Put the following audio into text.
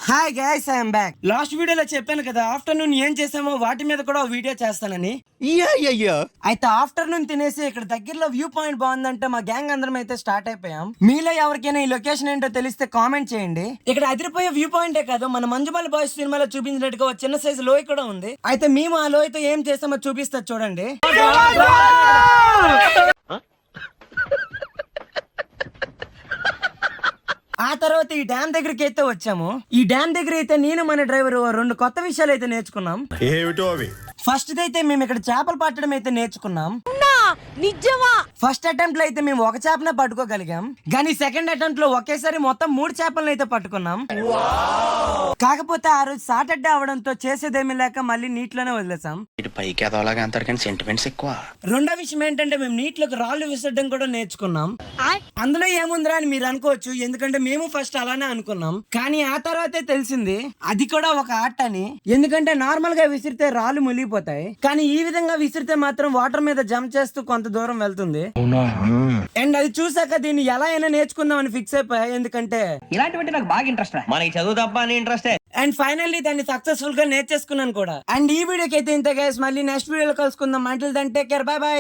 Hi guys, I'm back. Last వీడియోలో చెప్పాను కదా ఆఫ్టర్నూన్ ఏం చేసామో వాటి మీద కూడా వీడియో చేస్తానని. అయితే ఆఫ్టర్నూన్ తినేసి ఇక్కడ దగ్గరలో వ్యూ పాయింట్ బాగుందంటే మా గ్యాంగ్ అందరం అయితే స్టార్ట్ అయిపోయాం. మీలో ఎవరికైనా ఈ లొకేషన్ ఏంటో తెలిస్తే కామెంట్ చేయండి. ఇక్కడ అదిరిపోయే వ్యూ పాయింటే కాదు, మన మంజుమల్ బాయ్స్ సినిమాలో చూపించినట్టుగా ఒక చిన్న సైజు లోయ కూడా ఉంది. అయితే మేము ఆ లోయతో ఏం చేసామో చూపిస్తా చూడండి. ఆ తర్వాత ఈ డ్యామ్ దగ్గరికి అయితే వచ్చాము. ఈ డ్యామ్ దగ్గర అయితే నేను మన డ్రైవర్ రెండు కొత్త విషయాలు అయితే నేర్చుకున్నాం. ఏమిటో అవి? ఫస్ట్ అయితే మేము ఇక్కడ చేపలు పట్టడం అయితే నేర్చుకున్నాం. నిజమా? ఫస్ట్ అటెంప్ట్ లో అయితే మేము ఒక చేపనే పట్టుకోగలిగాం, కానీ సెకండ్ అటెంప్ట్ లో ఒకేసారి మొత్తం 3 చేపలను అయితే పట్టుకున్నాం. కాకపోతే ఆ రోజు సాటర్డే అవడంతో చేసేదేమీ లేక మళ్ళీ నీటిలోనే వదిలేసాం. పైకి ఎదవలాగా అంటారు కానీ సెంటిమెంట్స్ ఎక్కువ. రెండో విషయం ఏంటంటే మేము నీటిలోకి రాళ్ళు విసరడం కూడా నేర్చుకున్నాం. అందులో ఏముందిరా అని మీరు అనుకోవచ్చు, ఎందుకంటే మేము ఫస్ట్ అలానే అనుకున్నాం. కానీ ఆ తర్వాతే తెలిసింది అది కూడా ఒక ఆర్ట్ అని. ఎందుకంటే నార్మల్ గా విసిరితే రాళ్ళు మునిగిపోతాయి, కానీ ఈ విధంగా విసిరితే మాత్రం వాటర్ మీద జంప్ చేస్తూ కొంత దూరం వెళ్తుంది. అండ్ అది చూసాక దీన్ని ఎలా అయినా నేర్చుకుందాం అని ఫిక్స్ అయిపోయా, ఎందుకంటే ఇలాంటివంటే నాకు బాగా ఇంట్రెస్ట్. మనకి చదువు తప్ప అని ఇంట్రెస్ట్. అండ్ ఫైనల్లీ దాన్ని సక్సెస్ఫుల్ గా నేర్చేసుకున్నాను కూడా. అండ్ ఈ వీడియోకి అయితే ఇంత గైస్, మళ్ళీ నెక్స్ట్ వీడియోలో కలుసుకుందాం. Until then take care, bye by.